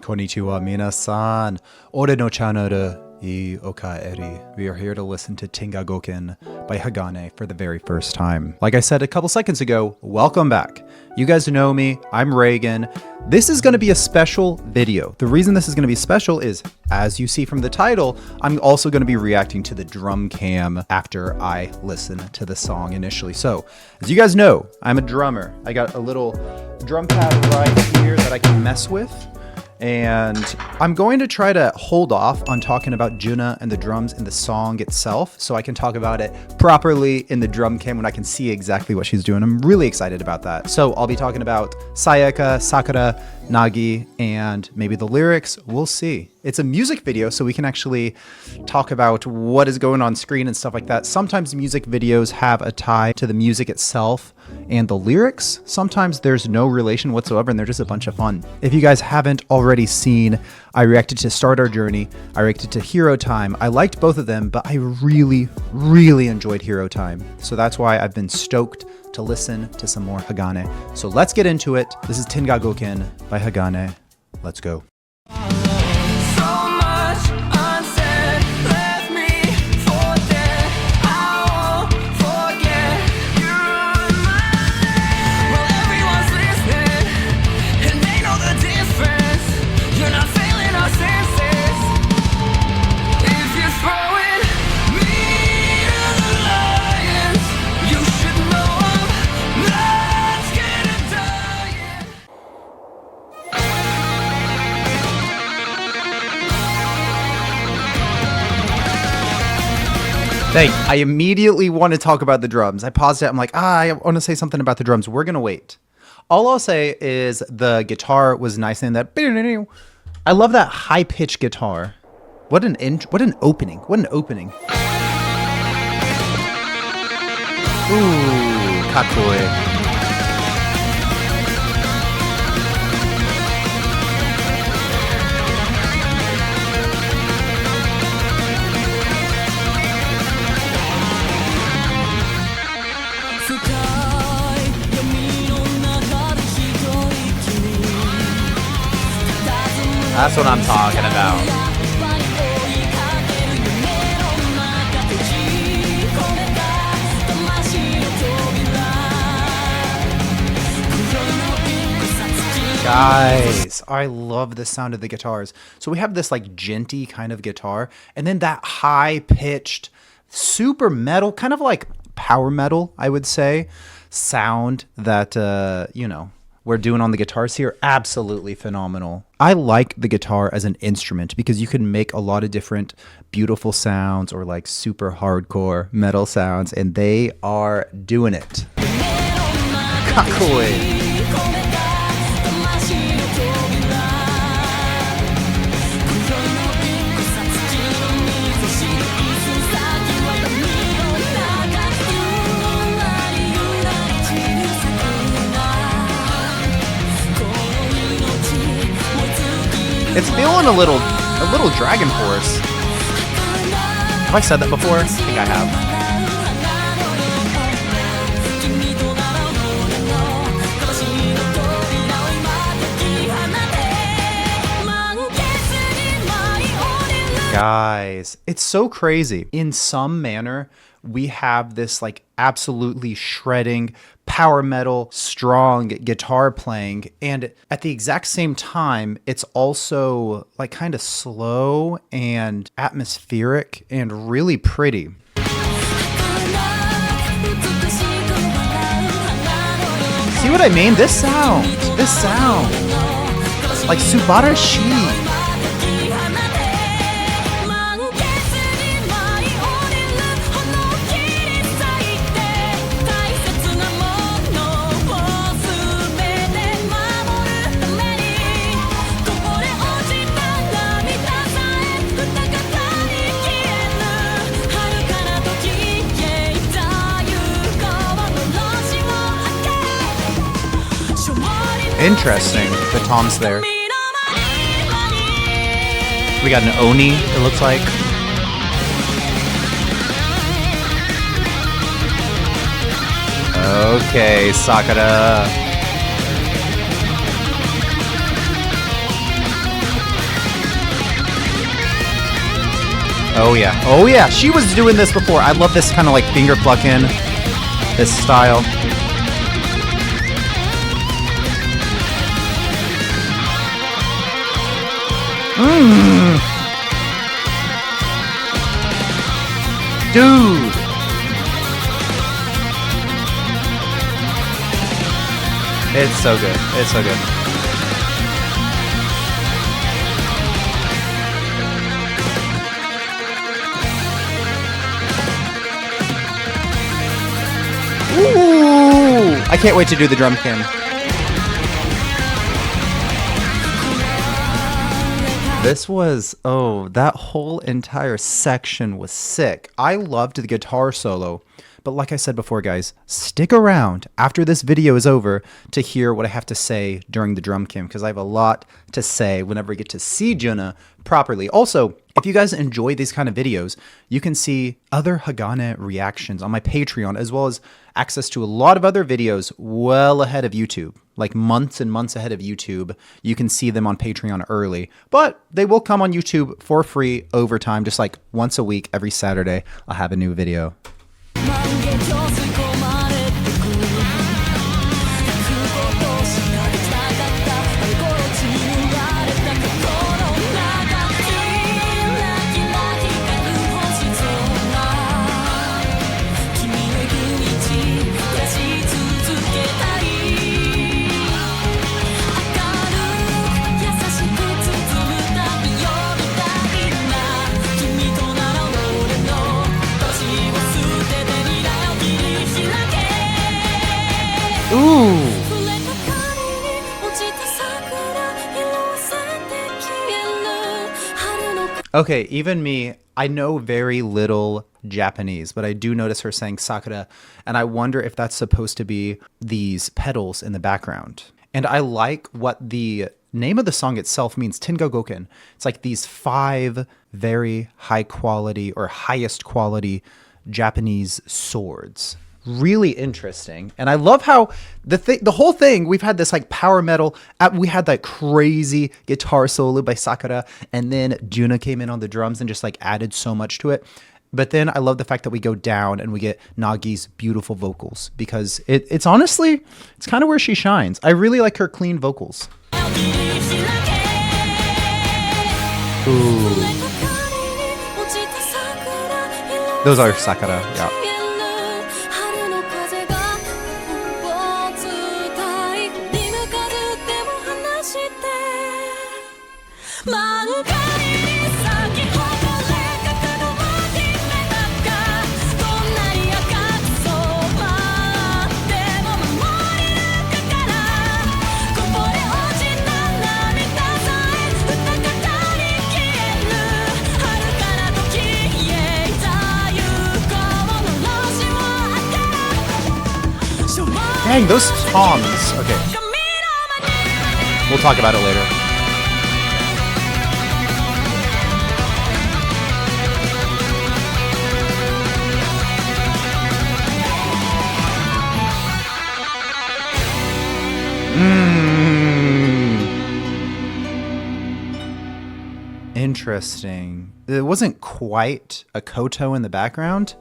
Konnichiwa minasan. Ore no channel I okaeri. We are here to listen to Tengagoken by Hagane for the very first time. Like I said a couple seconds ago, welcome back. You guys know me, I'm Reagan. This is going to be a special video. The reason this is going to be special is, as you see from the title, I'm also going to be reacting to the drum cam after I listen to the song initially. So, as you guys know, I'm a drummer. I got a little drum pad right here that I can mess with. And I'm going to try to hold off on talking about Junna and the drums and the song itself so I can talk about it properly in the drum cam when I can see exactly what she's doing. I'm really excited about that. So I'll be talking about Sayaka, Sakura, Nagi, and maybe the lyrics. We'll see. It's a music video, so we can actually talk about what is going on screen and stuff like that. Sometimes music videos have a tie to the music itself and the lyrics. Sometimes there's no relation whatsoever and they're just a bunch of fun. If you guys haven't already seen, I reacted to Start Our Journey, I reacted to Hero Time. I liked both of them, but I really enjoyed Hero Time. So that's why I've been stoked to listen to some more Hagane. So let's get into it. This is Tengagoken by Hagane. Let's go. I immediately want to talk about the drums. I paused it. I'm like, I want to say something about the drums. We're going to wait. All I'll say is the guitar was nice in that. I love that high-pitched guitar. What an opening. What an opening. Ooh, kakoi. That's what I'm talking about. Guys, I love the sound of the guitars. So we have this like djenty kind of guitar, and then that high-pitched, super metal, kind of like power metal, I would say, sound that, we're doing on the guitars here. Absolutely phenomenal. I like the guitar as an instrument because you can make a lot of different beautiful sounds or like super hardcore metal sounds, and they are doing it. Kakoi. It's feeling a little Dragon Force. Have I said that before? I think I have. Guys, it's so crazy. In some manner, we have this like absolutely shredding power metal, strong guitar playing, and at the exact same time, it's also like kind of slow and atmospheric and really pretty. See what I mean? This sound, like Subarashi. Interesting. The toms there. We got an Oni, it looks like. Okay, Sakura. Oh yeah. Oh yeah. She was doing this before. I love this kind of like finger plucking, this style. Dude. It's so good. It's so good. Ooh! I can't wait to do the drum cam. This was, oh, that whole entire section was sick. I loved the guitar solo. But like I said before, guys, stick around after this video is over to hear what I have to say during the drum cam, because I have a lot to say whenever we get to see Junna properly. Also, if you guys enjoy these kind of videos, you can see other Hagane reactions on my Patreon, as well as access to a lot of other videos well ahead of YouTube, like months and months ahead of YouTube. You can see them on Patreon early, but they will come on YouTube for free over time, just like once a week, every Saturday, I'll have a new video. Ooh. Okay, even me, I know very little Japanese, but I do notice her saying sakura, and I wonder if that's supposed to be these petals in the background. And I like what the name of the song itself means, Tengagoken. It's like these 5 very high quality or highest quality Japanese swords. Really interesting. And I love how the whole thing, we've had this like power metal, we had that crazy guitar solo by Sakura, and then Junna came in on the drums and just like added so much to it. But then I love the fact that we go down and we get Nagi's beautiful vocals, because it's honestly, it's kind of where she shines. I really like her clean vocals. Ooh. Those are Sakura, yeah. Dang, those toms. Okay. We'll talk about it later. Interesting. It wasn't quite a koto in the background,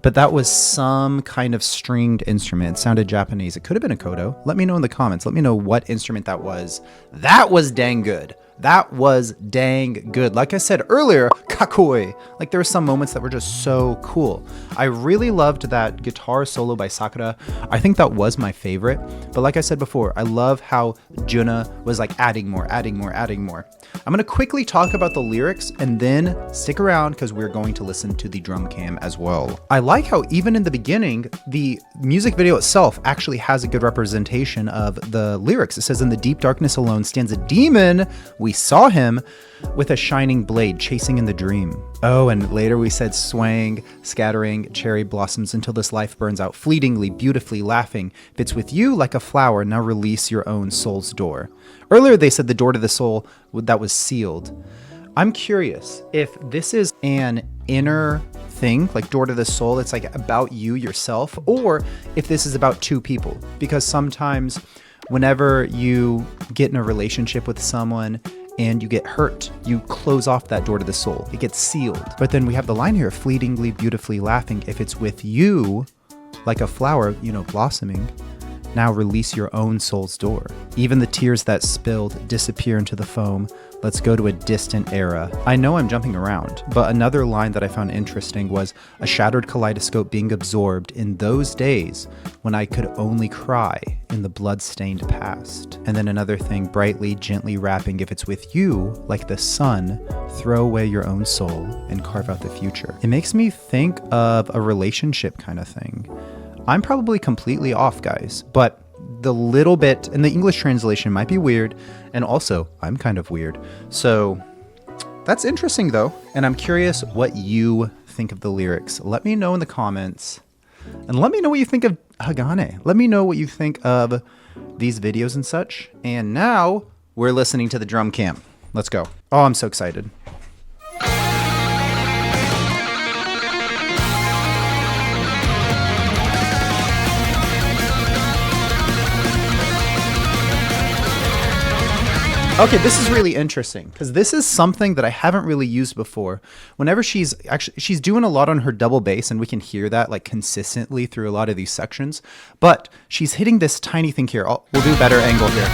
but that was some kind of stringed instrument. It sounded Japanese. It could have been a koto. Let me know in the comments. Let me know what instrument that was. That was dang good. That was dang good. Like I said earlier, kakoi. Like there were some moments that were just so cool. I really loved that guitar solo by Sakura. I think that was my favorite. But like I said before, I love how Junna was like adding more, adding more, adding more. I'm going to quickly talk about the lyrics and then stick around because we're going to listen to the drum cam as well. I like how even in the beginning, the music video itself actually has a good representation of the lyrics. It says, "In the deep darkness alone stands a demon. We saw him with a shining blade chasing in the dream." Oh, and later we said, "Swaying, scattering cherry blossoms until this life burns out, fleetingly, beautifully, laughing. If it's with you like a flower, now release your own soul's door." Earlier they said the door to the soul that was sealed. I'm curious if this is an inner thing, like door to the soul, it's like about you yourself, or if this is about two people. Because sometimes whenever you get in a relationship with someone and you get hurt. You close off that door to the soul. It gets sealed. But then we have the line here, fleetingly, beautifully laughing. If it's with you, like a flower, blossoming, now release your own soul's door. Even the tears that spilled disappear into the foam. Let's go to a distant era. I know I'm jumping around, but another line that I found interesting was a shattered kaleidoscope being absorbed in those days when I could only cry in the blood-stained past. And then another thing, brightly, gently rapping, if it's with you, like the sun, throw away your own soul and carve out the future. It makes me think of a relationship kind of thing. I'm probably completely off, guys, but the little bit in the English translation might be weird, and also I'm kind of weird. So that's interesting though, and I'm curious what you think of the lyrics. Let me know in the comments, and let me know what you think of Hagane. Let me know what you think of these videos and such. And now we're listening to the drum camp. Let's go. Oh, I'm so excited. Okay, this is really interesting because this is something that I haven't really used before. Whenever she's doing a lot on her double bass, and we can hear that like consistently through a lot of these sections, but she's hitting this tiny thing here. We'll do a better angle here.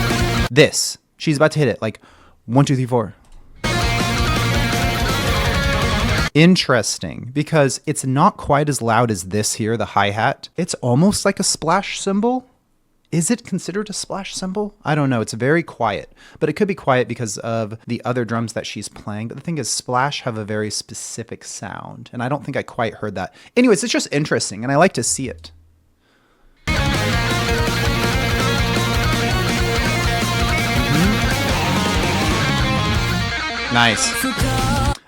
This, she's about to hit it like 1, 2, 3, 4. Interesting, because it's not quite as loud as this here, the hi-hat. It's almost like a splash cymbal. Is it considered a splash cymbal? I don't know. It's very quiet, but it could be quiet because of the other drums that she's playing. But the thing is, splash have a very specific sound, and I don't think I quite heard that. Anyways, it's just interesting, and I like to see it. Nice.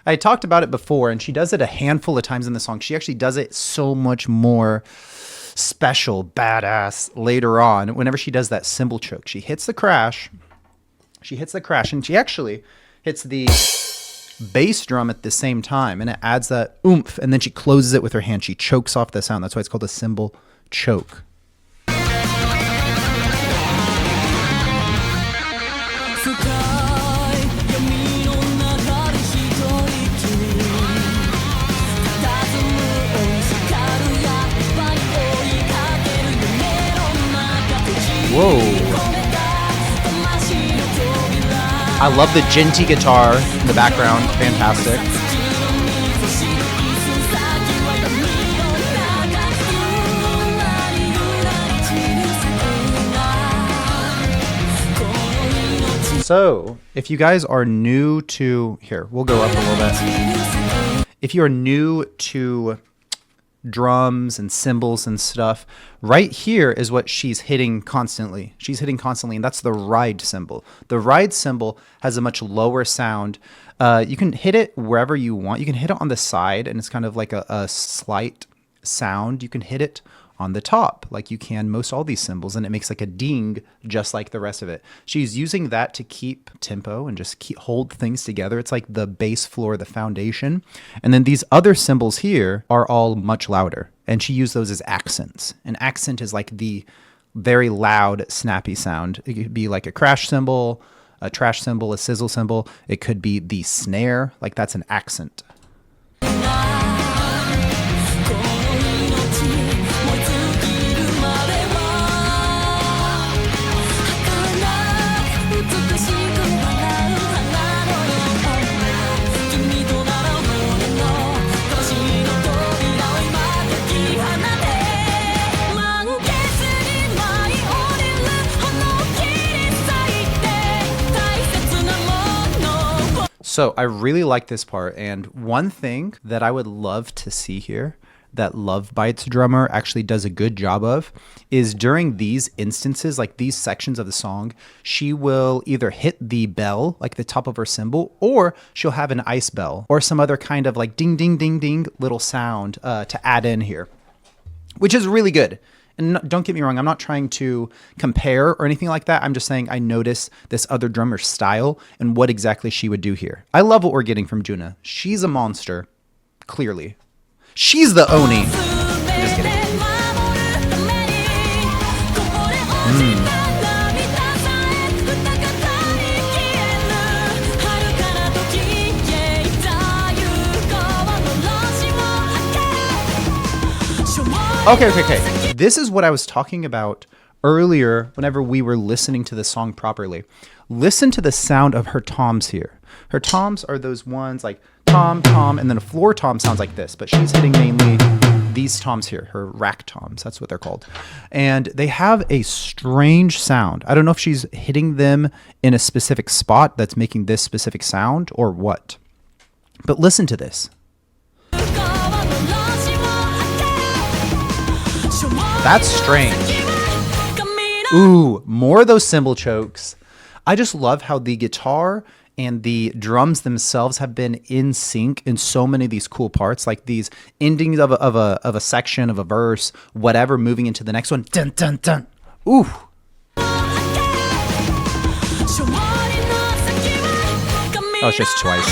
I talked about it before, and she does it a handful of times in the song. She actually does it so much more special, badass later on whenever she does that cymbal choke. She hits the crash, and she actually hits the bass drum at the same time, and it adds that oomph, and then she closes it with her hand. She chokes off the sound. That's why it's called a cymbal choke. Whoa. I love the djenty guitar in the background. Fantastic. So, if you guys are new to... Here, we'll go up a little bit. If you're new to drums and cymbals and stuff, right here is what she's hitting constantly. She's hitting constantly, and that's the ride cymbal. The ride cymbal has a much lower sound. You can hit it wherever you want. You can hit it on the side, and it's kind of like a slight sound. You can hit it on the top, like you can most all these cymbals, and it makes like a ding just like the rest of it. She's using that to keep tempo and just hold things together. It's like the bass floor, the foundation. And then these other cymbals here are all much louder, and she used those as accents. An accent is like the very loud, snappy sound. It could be like a crash cymbal, a trash cymbal, a sizzle cymbal. It could be the snare, like that's an accent. So I really like this part, and one thing that I would love to see here that Love Bites drummer actually does a good job of is during these instances, like these sections of the song, she will either hit the bell, like the top of her cymbal, or she'll have an ice bell or some other kind of like ding, ding, ding, ding little sound to add in here, which is really good. And don't get me wrong, I'm not trying to compare or anything like that. I'm just saying I notice this other drummer's style and what exactly she would do here. I love what we're getting from Junna. She's a monster, clearly. She's the Oni. I'm just kidding. Okay. This is what I was talking about earlier whenever we were listening to the song properly. Listen to the sound of her toms here. Her toms are those ones like tom, tom, and then a floor tom sounds like this, but she's hitting mainly these toms here, her rack toms, that's what they're called. And they have a strange sound. I don't know if she's hitting them in a specific spot that's making this specific sound or what. But listen to this. That's strange. Ooh, more of those cymbal chokes. I just love how the guitar and the drums themselves have been in sync in so many of these cool parts, like these endings of a section, of a verse, whatever, moving into the next one. Dun, dun, dun. Ooh. Oh, it's just twice.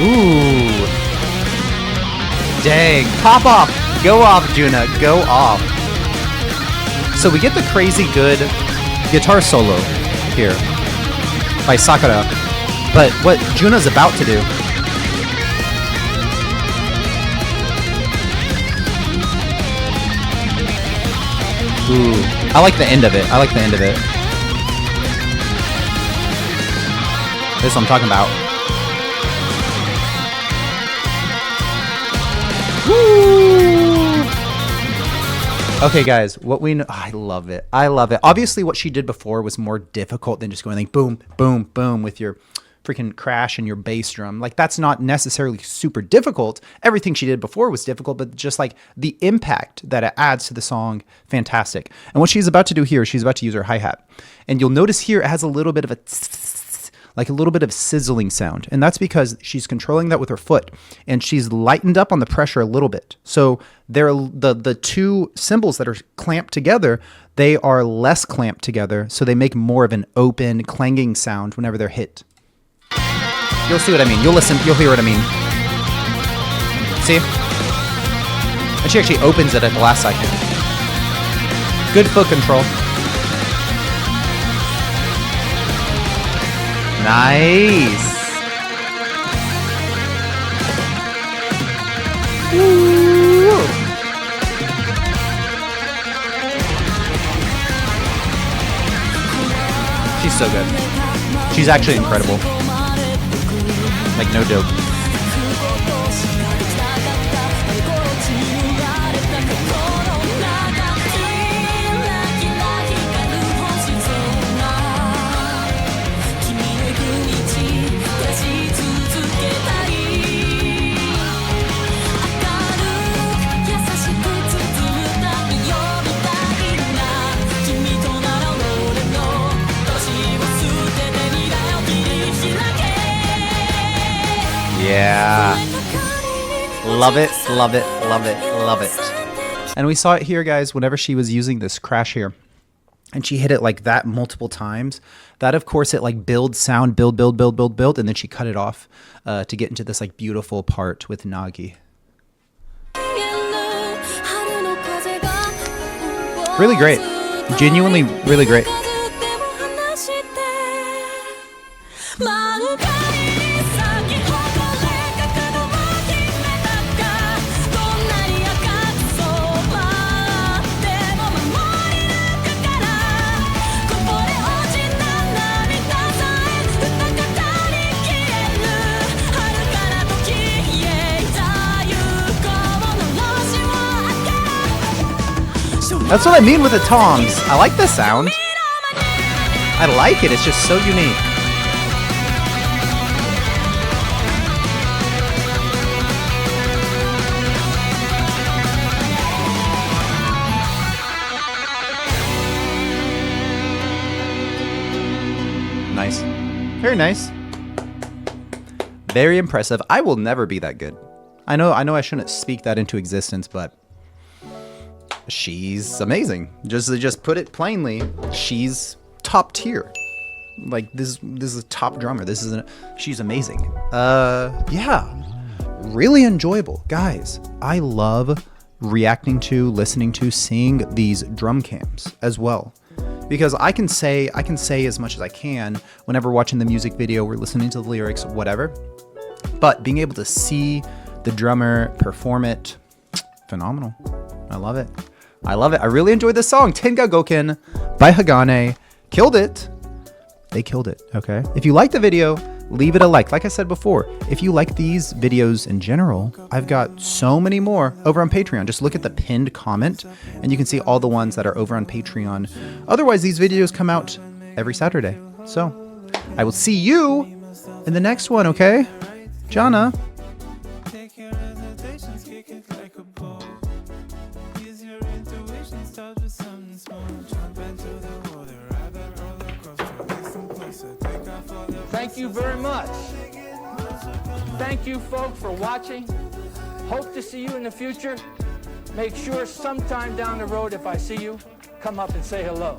Ooh. Dang. Pop off. Go off, Junna. Go off. So we get the crazy good guitar solo here by Sakura. But what Junna's about to do... Ooh. I like the end of it. This is what I'm talking about. Woo! Okay, guys, what we know... I love it. Obviously, what she did before was more difficult than just going like boom, boom, boom with your freaking crash and your bass drum. Like, that's not necessarily super difficult. Everything she did before was difficult, but just like the impact that it adds to the song, fantastic. And what she's about to do here, she's about to use her hi-hat. And you'll notice here it has a little bit of a... like a little bit of sizzling sound. And that's because she's controlling that with her foot. And she's lightened up on the pressure a little bit. So they're the two cymbals that are clamped together, they are less clamped together. So they make more of an open, clanging sound whenever they're hit. You'll see what I mean. You'll listen. You'll hear what I mean. See? And she actually opens it at the last second. Good foot control. Nice. Woo. She's so good. She's actually incredible. Like, no joke. Yeah. Love it, love it, love it, love it. And we saw it here, guys, whenever she was using this crash here. And she hit it like that multiple times. That, of course, it like builds sound, build, and then she cut it off to get into this like beautiful part with Nagi. Really great. Genuinely really great. That's what I mean with the toms. I like the sound. I like it. It's just so unique. Nice. Very nice. Very impressive. I will never be that good. I know I shouldn't speak that into existence, but she's amazing. Just put it plainly, she's top tier. Like this is a top drummer. She's amazing. Yeah. Really enjoyable. Guys, I love reacting to, listening to, seeing these drum cams as well. Because I can say as much as I can whenever watching the music video or listening to the lyrics, whatever. But being able to see the drummer perform it, phenomenal. I love it. I love it. I really enjoyed this song, Tengagoken by Hagane. Killed it. They killed it, okay? If you like the video, leave it a like. Like I said before, if you like these videos in general, I've got so many more over on Patreon. Just look at the pinned comment and you can see all the ones that are over on Patreon. Otherwise, these videos come out every Saturday. So I will see you in the next one, okay? Junna. Thank you very much. Thank you, folks, for watching. Hope to see you in the future. Make sure sometime down the road, if I see you, come up and say hello.